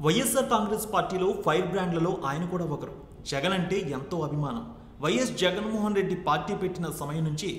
వైఎస్ఆర్ కాంగ్రెస్ పార్టీలో ఫైర్ బ్రాండ్లలో ఆయన కూడా ఒకరు. జగన్ అంటే ఎంతో అభిమానం. వైఎస్ జగన్మోహన్ రెడ్డి పార్టీ పెట్టిన సమయం నుంచి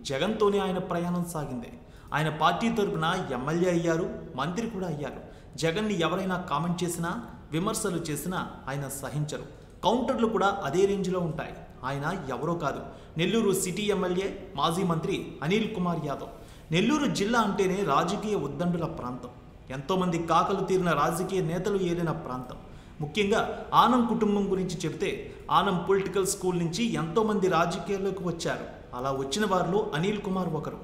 జగన్తోనే ఆయన ప్రయాణం సాగింది. ఆయన పార్టీ తరపున ఎమ్మెల్యే అయ్యారు, మంత్రి కూడా అయ్యారు. జగన్ని ఎవరైనా కామెంట్ చేసినా, విమర్శలు చేసినా ఆయన సహించరు. కౌంటర్లు కూడా అదే రేంజ్లో ఉంటాయి. ఆయన ఎవరో కాదు, నెల్లూరు సిటీ ఎమ్మెల్యే, మాజీ మంత్రి అనిల్ కుమార్ యాదవ్. నెల్లూరు జిల్లా అంటేనే రాజకీయ ఉద్దండుల ప్రాంతం. ఎంతోమంది కాకలు తీరిన రాజకీయ నేతలు ఏలిన ప్రాంతం. ముఖ్యంగా ఆనం కుటుంబం గురించి చెబితే, ఆనం పొలిటికల్ స్కూల్ నుంచి ఎంతోమంది రాజకీయాల్లోకి వచ్చారు. అలా వచ్చిన వారిలో అనిల్ కుమార్ ఒకరు.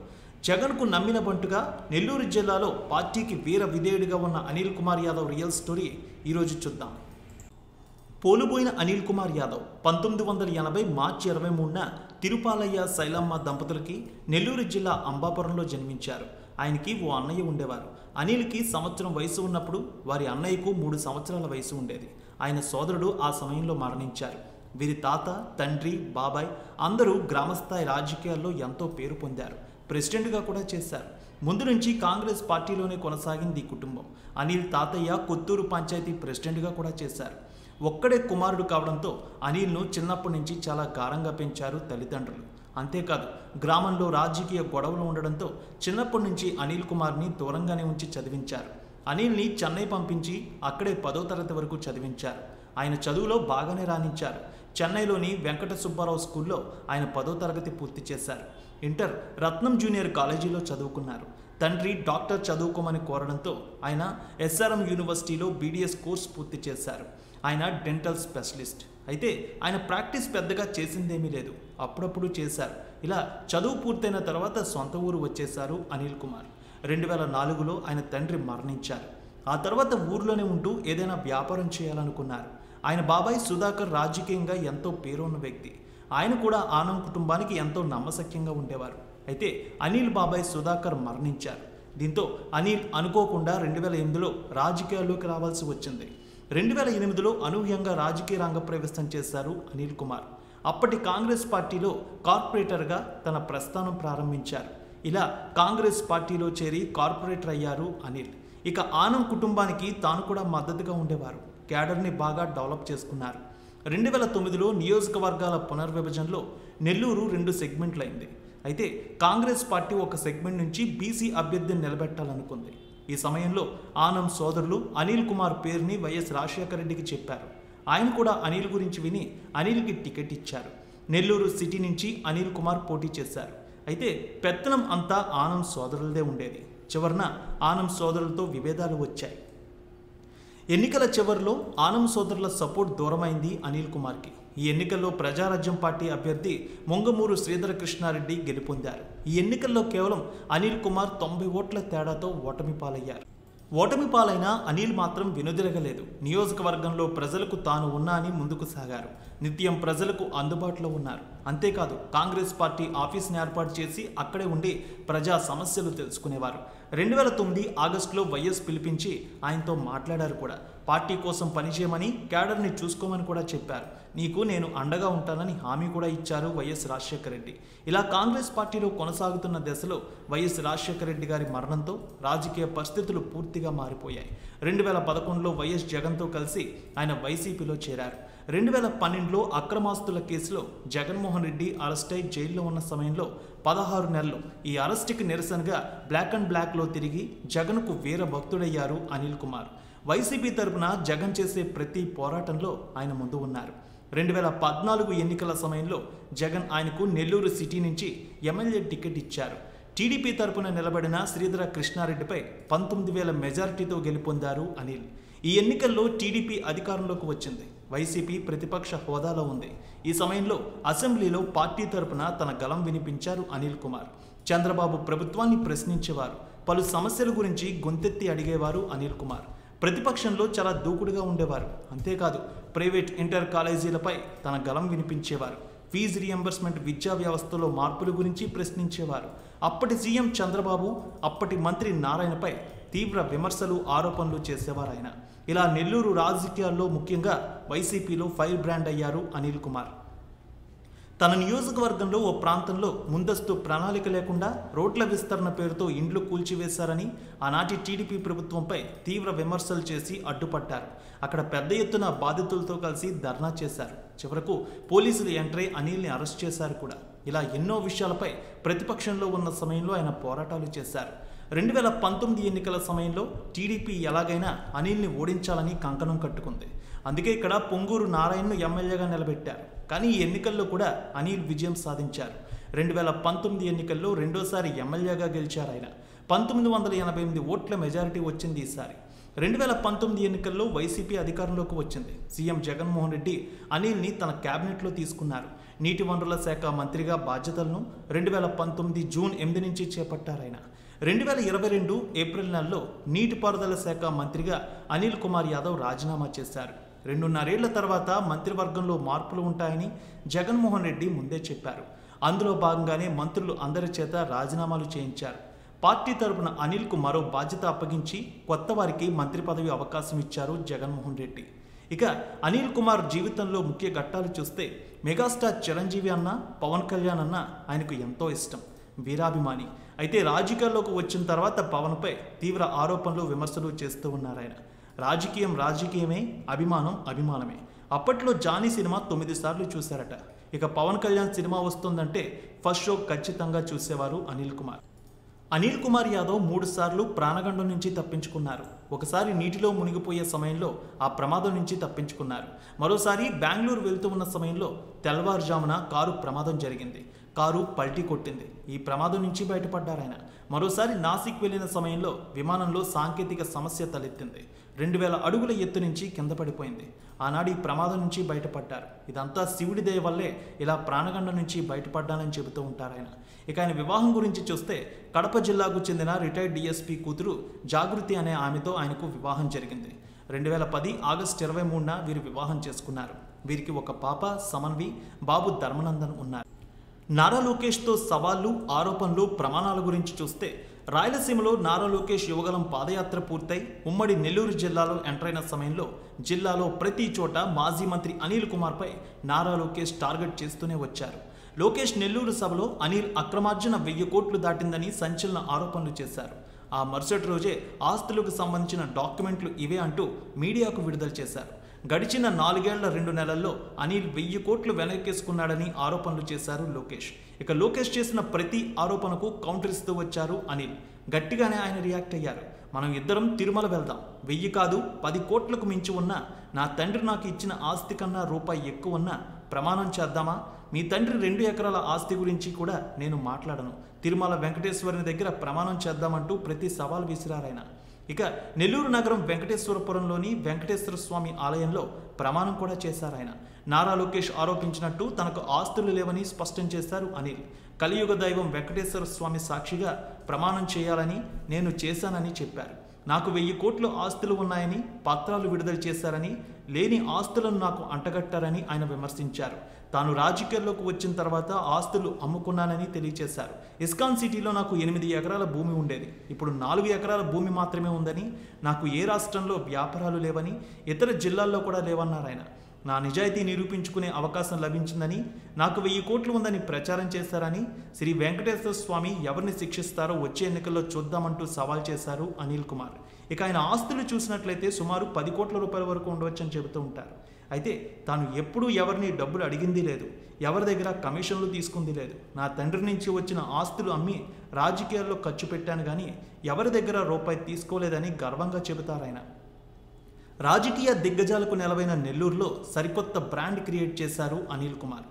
జగన్కు నమ్మిన బంటుగా నెల్లూరు జిల్లాలో పార్టీకి వీర విధేయుడిగా ఉన్న అనిల్ కుమార్ యాదవ్ రియల్ స్టోరీ ఈరోజు చూద్దాం. పోలుబోయిన అనిల్ కుమార్ యాదవ్ 1980 మార్చి 23న తిరుపాలయ్య శైలమ్మ దంపతులకి నెల్లూరు జిల్లా అంబాపురంలో జన్మించారు. ఆయనకి ఓ అన్నయ్య ఉండేవారు. అనిల్కి సంవత్సరం వయసు ఉన్నప్పుడు వారి అన్నయ్యకు 3 సంవత్సరాల వయసు ఉండేది. ఆయన సోదరుడు ఆ సమయంలో మరణించారు. వీరి తాత, తండ్రి, బాబాయ్ అందరూ గ్రామస్థాయి రాజకీయాల్లో ఎంతో పేరు పొందారు. ప్రెసిడెంట్గా కూడా చేశారు. ముందు నుంచి కాంగ్రెస్ పార్టీలోనే కొనసాగింది ఈ కుటుంబం. అనిల్ తాతయ్య కొత్తూరు పంచాయతీ ప్రెసిడెంట్గా కూడా చేశారు. ఒక్కడే కుమారుడు కావడంతో అనిల్ను చిన్నప్పటి నుంచి చాలా గారంగా పెంచారు తల్లిదండ్రులు. అంతేకాదు, గ్రామంలో రాజకీయ గొడవలు ఉండడంతో చిన్నప్పటి నుంచి అనిల్ కుమార్ని దూరంగానే ఉంచి చదివించారు. అనిల్ని చెన్నై పంపించి అక్కడే 10వ తరగతి వరకు చదివించారు. ఆయన చదువులో బాగానే రాణించారు. చెన్నైలోని వెంకట సుబ్బారావు స్కూల్లో ఆయన 10వ తరగతి పూర్తి చేశారు. ఇంటర్ రత్నం జూనియర్ కాలేజీలో చదువుకున్నారు. తండ్రి డాక్టర్ చదువుకోమని కోరడంతో ఆయన ఎస్ఆర్ఎం యూనివర్సిటీలో బీడీఎస్ కోర్స్ పూర్తి చేశారు. ఆయన డెంటల్ స్పెషలిస్ట్. అయితే ఆయన ప్రాక్టీస్ పెద్దగా చేసిందేమీ లేదు, అప్పుడప్పుడు చేశారు. ఇలా చదువు పూర్తయిన తర్వాత సొంత ఊరు వచ్చేశారు అనిల్ కుమార్. 2004లో ఆయన తండ్రి మరణించారు. ఆ తర్వాత ఊర్లోనే ఉంటూ ఏదైనా వ్యాపారం చేయాలనుకున్నారు. ఆయన బాబాయ్ సుధాకర్ రాజకీయంగా ఎంతో పేరున్న వ్యక్తి. ఆయన కూడా ఆనం కుటుంబానికి ఎంతో నమ్మశక్యంగా ఉండేవారు. అయితే అనిల్ బాబాయ్ సుధాకర్ మరణించారు. దీంతో అనిల్ అనుకోకుండా 2008లో రాజకీయాల్లోకి రావాల్సి వచ్చింది. 2008లో అనూహ్యంగా రాజకీయ రంగ ప్రవేశం చేశారు అనిల్ కుమార్. అప్పటి కాంగ్రెస్ పార్టీలో కార్పొరేటర్గా తన ప్రస్థానం ప్రారంభించారు. ఇలా కాంగ్రెస్ పార్టీలో చేరి కార్పొరేటర్ అయ్యారు అనిల్. ఇక ఆనం కుటుంబానికి తాను కూడా మద్దతుగా ఉండేవారు. క్యాడర్ని బాగా డెవలప్ చేసుకున్నారు. 2009లో నియోజకవర్గాల పునర్విభజనలో నెల్లూరు 2 సెగ్మెంట్లయింది. అయితే కాంగ్రెస్ పార్టీ ఒక సెగ్మెంట్ నుంచి బీసీ అభ్యర్థిని నిలబెట్టాలనుకుంది. ఈ సమయంలో ఆనం సోదరులు అనిల్ కుమార్ పేరుని వైఎస్ రాజశేఖర రెడ్డికి చెప్పారు. ఆయన కూడా అనిల్ గురించి విని అనిల్కి టికెట్ ఇచ్చారు. నెల్లూరు సిటీ నుంచి అనిల్ కుమార్ పోటీ చేశారు. అయితే పెత్తనం అంతా ఆనం సోదరులదే ఉండేది. చివరన ఆనం సోదరులతో విభేదాలు వచ్చాయి. ఎన్నికల చివరిలో ఆనం సోదరుల సపోర్ట్ దూరమైంది అనిల్ కుమార్కి. ఈ ఎన్నికల్లో ప్రజారాజ్యం పార్టీ అభ్యర్థి మొంగమూరు శ్రీధర కృష్ణారెడ్డి గెలుపొందారు. ఈ ఎన్నికల్లో కేవలం అనిల్ కుమార్ 90 ఓట్ల తేడాతో ఓటమి పాలయ్యారు. ఓటమి పాలైన అనిల్ మాత్రం వెనుదిరగలేదు. నియోజకవర్గంలో ప్రజలకు తాను ఉన్నా అని ముందుకు సాగారు. నిత్యం ప్రజలకు అందుబాటులో ఉన్నారు. అంతేకాదు, కాంగ్రెస్ పార్టీ ఆఫీస్ని ఏర్పాటు చేసి అక్కడే ఉండి ప్రజా సమస్యలు తెలుసుకునేవారు. 2009 ఆగస్టులో వైఎస్ పిలిపించి ఆయనతో మాట్లాడారు కూడా. పార్టీ కోసం పనిచేయమని, క్యాడర్ని చూసుకోమని కూడా చెప్పారు. నీకు నేను అండగా ఉంటానని హామీ కూడా ఇచ్చారు వైఎస్ రాజశేఖర రెడ్డి. ఇలా కాంగ్రెస్ పార్టీలో కొనసాగుతున్న దశలో వైఎస్ రాజశేఖర రెడ్డి గారి మరణంతో రాజకీయ పరిస్థితులు పూర్తిగా మారిపోయాయి. 2011లో వైఎస్ జగన్తో కలిసి ఆయన వైసీపీలో చేరారు. 2012లో అక్రమాస్తుల కేసులో జగన్మోహన్ రెడ్డి అరెస్ట్ అయి జైల్లో ఉన్న సమయంలో 16 నెలలు ఈ అరెస్టుకి నిరసనగా బ్లాక్ అండ్ బ్లాక్లో తిరిగి జగన్కు వీర భక్తుడయ్యారు అనిల్ కుమార్. వైసీపీ తరపున జగన్ చేసే ప్రతి పోరాటంలో ఆయన ముందు ఉన్నారు. 2014 ఎన్నికల సమయంలో జగన్ ఆయనకు నెల్లూరు సిటీ నుంచి ఎమ్మెల్యే టికెట్ ఇచ్చారు. టీడీపీ తరపున నిలబడిన శ్రీధర కృష్ణారెడ్డిపై 19,000 మెజారిటీతో గెలుపొందారు అనిల్. ఈ ఎన్నికల్లో టీడీపీ అధికారంలోకి వచ్చింది. వైసీపీ ప్రతిపక్ష హోదాలో ఉంది. ఈ సమయంలో అసెంబ్లీలో పార్టీ తరపున తన గళం వినిపించారు అనిల్ కుమార్. చంద్రబాబు ప్రభుత్వాన్ని ప్రశ్నించేవారు. పలు సమస్యల గురించి గొంతెత్తి అడిగేవారు అనిల్ కుమార్. ప్రతిపక్షంలో చాలా దూకుడుగా ఉండేవారు. అంతేకాదు, ప్రైవేట్ ఇంటర్ కాలేజీలపై తన గళం వినిపించేవారు. ఫీజు రియంబర్స్మెంట్ విద్యా వ్యవస్థలో మార్పుల గురించి ప్రశ్నించేవారు. అప్పటి సీఎం చంద్రబాబు, అప్పటి మంత్రి నారాయణపై తీవ్ర విమర్శలు, ఆరోపణలు చేసేవారు ఆయన. ఇలా నెల్లూరు రాజకీయాల్లో ముఖ్యంగా వైసీపీలో ఫైర్ బ్రాండ్ అయ్యారు అనిల్ కుమార్. తన నియోజకవర్గంలో ఓ ప్రాంతంలో ముందస్తు ప్రణాళిక లేకుండా రోడ్ల విస్తరణ పేరుతో ఇండ్లు కూల్చివేశారని ఆనాటి టీడీపీ ప్రభుత్వంపై తీవ్ర విమర్శలు చేసి అడ్డుపడ్డారు. అక్కడ పెద్ద ఎత్తున బాధితులతో కలిసి ధర్నా చేశారు. చివరకు పోలీసులు ఎంటర్ అయి అనిల్ని అరెస్ట్ చేశారు కూడా. ఇలా ఎన్నో విషయాలపై ప్రతిపక్షంలో ఉన్న సమయంలో ఆయన పోరాటాలు చేశారు. 2019 ఎన్నికల సమయంలో టీడీపీ ఎలాగైనా అనిల్ని ఓడించాలని కంకణం కట్టుకుంది. అందుకే ఇక్కడ పొంగూరు నారాయణను ఎమ్మెల్యేగా నిలబెట్టారు. కానీ ఈ ఎన్నికల్లో కూడా అనిల్ విజయం సాధించారు. 2019 ఎన్నికల్లో రెండోసారి ఎమ్మెల్యేగా గెలిచారు ఆయన. 1988 ఓట్ల మెజారిటీ వచ్చింది ఈసారి. 2019 ఎన్నికల్లో వైసీపీ అధికారంలోకి వచ్చింది. సీఎం జగన్మోహన్ రెడ్డి అనిల్ని తన క్యాబినెట్లో తీసుకున్నారు. నీటి వనరుల శాఖ మంత్రిగా బాధ్యతలను 2019 జూన్ 8 నుంచి చేపట్టారు ఆయన. 2022 ఏప్రిల్ నెలలో నీటిపారుదల శాఖ మంత్రిగా అనిల్ కుమార్ యాదవ్ రాజీనామా చేశారు. 2.5 ఏళ్ల తర్వాత మంత్రివర్గంలో మార్పులు ఉంటాయని జగన్మోహన్ రెడ్డి ముందే చెప్పారు. అందులో భాగంగానే మంత్రులు అందరి చేత రాజీనామాలు చేయించారు. పార్టీ తరపున అనిల్కు మరో బాధ్యత అప్పగించి కొత్త వారికి మంత్రి పదవి అవకాశం ఇచ్చారు జగన్మోహన్ రెడ్డి. ఇక అనిల్ కుమార్ జీవితంలో ముఖ్య ఘట్టాలు చూస్తే మెగాస్టార్ చిరంజీవి అన్న, పవన్ కళ్యాణ్ అన్న ఆయనకు ఎంతో ఇష్టం, వీరాభిమాని. అయితే రాజకీయాల్లోకి వచ్చిన తర్వాత పవన్పై తీవ్ర ఆరోపణలు, విమర్శలు చేస్తూ ఉన్నారు ఆయన. రాజకీయం రాజకీయమే, అభిమానం అభిమానమే. అప్పట్లో జానీ సినిమా 9 సార్లు చూశారట. ఇక పవన్ కళ్యాణ్ సినిమా వస్తుందంటే ఫస్ట్ షో ఖచ్చితంగా చూసేవారు అనిల్ కుమార్. అనిల్ కుమార్ యాదవ్ 3 సార్లు ప్రాణగండం నుంచి తప్పించుకున్నారు. ఒకసారి నీటిలో మునిగిపోయే సమయంలో ఆ ప్రమాదం నుంచి తప్పించుకున్నారు. మరోసారి బెంగళూరు వెళ్తూ ఉన్న సమయంలో తెల్లవారుజామున కారు ప్రమాదం జరిగింది. కారు పల్టీ కొట్టింది. ఈ ప్రమాదం నుంచి బయటపడ్డారు ఆయన. మరోసారి నాసిక్ వెళ్లిన సమయంలో విమానంలో సాంకేతిక సమస్య తలెత్తింది. 2000 అడుగుల ఎత్తు నుంచి కింద పడిపోయింది. ఆనాడు ఈ ప్రమాదం నుంచి బయటపడ్డారు. ఇదంతా శివుడి దయ వల్లే ఇలా ప్రాణగండం నుంచి బయటపడ్డానని చెబుతూ ఉంటారు ఆయన. ఇక ఆయన వివాహం గురించి చూస్తే కడప జిల్లాకు చెందిన రిటైర్డ్ డిఎస్పీ కూతురు జాగృతి అనే ఆమెతో ఆయనకు వివాహం జరిగింది. 2010 ఆగస్టు 23న వీరు వివాహం చేసుకున్నారు. వీరికి ఒక పాప సమన్వి, బాబు ధర్మనందన్ ఉన్నారు. నారా లోకేష్తో సవాళ్లు, ఆరోపణలు, ప్రమాణాల గురించి చూస్తే రాయలసీమలో నారా లోకేష్ యువగలం పాదయాత్ర పూర్తయి ఉమ్మడి నెల్లూరు జిల్లాలో ఎంటర్ అయిన సమయంలో జిల్లాలో ప్రతి చోట మాజీ మంత్రి అనిల్ కుమార్పై నారా లోకేష్ టార్గెట్ చేస్తూనే వచ్చారు. లోకేష్ నెల్లూరు సభలో అనిల్ అక్రమార్జన 1000 కోట్లు దాటిందని సంచలన ఆరోపణలు చేశారు. ఆ మరుసటి రోజే ఆస్తులకు సంబంధించిన డాక్యుమెంట్లు ఇవే అంటూ మీడియాకు విడుదల చేశారు. గడిచిన 4 ఏళ్ల 2 నెలల్లో అనిల్ 1000 కోట్లు వెనకేసుకున్నాడని ఆరోపణలు చేశారు లోకేష్. ఇక లోకేష్ చేసిన ప్రతి ఆరోపణకు కౌంటర్ ఇస్తూ వచ్చారు అనిల్. గట్టిగానే ఆయన రియాక్ట్ అయ్యారు. మనం ఇద్దరం తిరుమల వెళ్దాం, 1000 కాదు 10 కోట్లకు మించి ఉన్నా, నా తండ్రి నాకు ఇచ్చిన ఆస్తి కన్నా రూపాయి ఎక్కువ ఉన్నా ప్రమాణం చేద్దామా? మీ తండ్రి 2 ఎకరాల ఆస్తి గురించి కూడా నేను మాట్లాడను, తిరుమల వెంకటేశ్వరుని దగ్గర ప్రమాణం చేద్దామంటూ ప్రతి సవాల్ విసిరారాయన. ఇక నెల్లూరు నగరం వెంకటేశ్వరపురంలోని వెంకటేశ్వర స్వామి ఆలయంలో ప్రమాణం కూడా చేశారాయన. నారా లోకేష్ ఆరోపించినట్టు తనకు ఆస్తులు లేవని స్పష్టం చేశారు అనిల్. కలియుగ దైవం వెంకటేశ్వర స్వామి సాక్షిగా ప్రమాణం చేయాలని నేను చేశానని చెప్పారు. నాకు 1000 కోట్ల ఆస్తులు ఉన్నాయని పత్రాలు విడుదల చేశారని, లేని ఆస్తులను నాకు అంటగట్టారని ఆయన విమర్శించారు. తాను రాజకీయాల్లోకి వచ్చిన తర్వాత ఆస్తులు అమ్ముకున్నానని తెలియజేశారు. ఇస్కాన్ సిటీలో నాకు 8 ఎకరాల భూమి ఉండేది, ఇప్పుడు 4 ఎకరాల భూమి మాత్రమే ఉందని, నాకు ఏ రాష్ట్రంలో వ్యాపారాలు లేవని, ఇతర జిల్లాల్లో కూడా లేవన్నారు ఆయన. నా నిజాయితీ నిరూపించుకునే అవకాశం లభించిందని, నాకు 1000 కోట్లు ఉందని ప్రచారం చేశారని, శ్రీ వెంకటేశ్వర స్వామి ఎవరిని శిక్షిస్తారో వచ్చే ఎన్నికల్లో చూద్దామంటూ సవాల్ చేశారు అనిల్ కుమార్. ఇక ఆయన ఆస్తులు చూసినట్లయితే సుమారు 10 కోట్ల రూపాయల వరకు ఉండవచ్చని చెబుతూ ఉంటారు. అయితే తాను ఎప్పుడూ ఎవరిని డబ్బులు అడిగింది లేదు, ఎవరి దగ్గర కమిషన్లు తీసుకుంది లేదు. నా తండ్రి నుంచి వచ్చిన ఆస్తులు అమ్మి రాజకీయాల్లో ఖర్చు పెట్టాను కానీ ఎవరి దగ్గర రూపాయి తీసుకోలేదని గర్వంగా చెబుతారు ఆయన. రాజకీయ దిగ్గజాలకు నెలవైన నెల్లూరులో సరికొత్త బ్రాండ్ క్రియేట్ చేశారు అనిల్ కుమార్.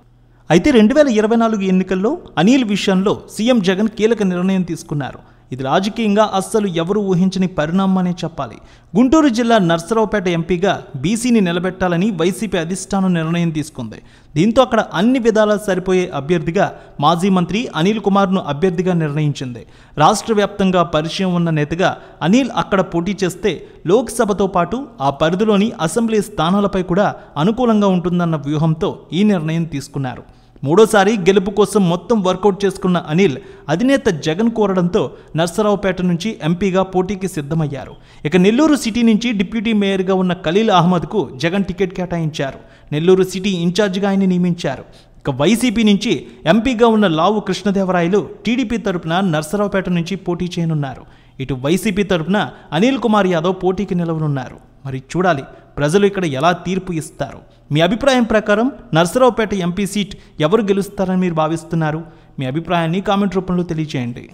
అయితే 2024 ఎన్నికల్లో అనిల్ విషయంలో సీఎం జగన్ కీలక నిర్ణయం తీసుకున్నారు. ఇది రాజకీయంగా అస్సలు ఎవరు ఊహించని పరిణామమనే చెప్పాలి. గుంటూరు జిల్లా నర్సరావుపేట ఎంపీగా బీసీని నిలబెట్టాలని వైసీపీ అధిష్టానం నిర్ణయం తీసుకుంది. దీంతో అక్కడ అన్ని విధాలా సరిపోయే అభ్యర్థిగా మాజీ మంత్రి అనిల్ కుమార్ను అభ్యర్థిగా నిర్ణయించింది. రాష్ట్ర వ్యాప్తంగా పరిచయం ఉన్న నేతగా అనిల్ అక్కడ పోటీ చేస్తే లోక్సభతో పాటు ఆ పరిధిలోని అసెంబ్లీ స్థానాలపై కూడా అనుకూలంగా ఉంటుందన్న వ్యూహంతో ఈ నిర్ణయం తీసుకున్నారు. మూడోసారి గెలుపు కోసం మొత్తం వర్కౌట్ చేసుకున్న అనిల్ అధినేత జగన్ కోరడంతో నర్సరావుపేట నుంచి ఎంపీగా పోటీకి సిద్ధమయ్యారు. ఇక నెల్లూరు సిటీ నుంచి డిప్యూటీ మేయర్గా ఉన్న ఖలీల్ అహ్మద్కు జగన్ టికెట్ కేటాయించారు. నెల్లూరు సిటీ ఇన్ఛార్జిగా ఆయన నియమించారు. ఇక వైసీపీ నుంచి ఎంపీగా ఉన్న లావు కృష్ణదేవరాయలు టీడీపీ తరపున నర్సరావుపేట నుంచి పోటీ చేయనున్నారు. ఇటు వైసీపీ తరపున అనిల్ కుమార్ యాదవ్ పోటీకి నిలవనున్నారు. మరి చూడాలి ప్రజలు ఇక్కడ ఎలా తీర్పు ఇస్తారు. మీ అభిప్రాయం ప్రకారం నర్సరావుపేట ఎంపీ సీట్ ఎవరు గెలుస్తారని మీరు భావిస్తున్నారు? మీ అభిప్రాయాన్ని కామెంట్ రూపంలో తెలియజేయండి.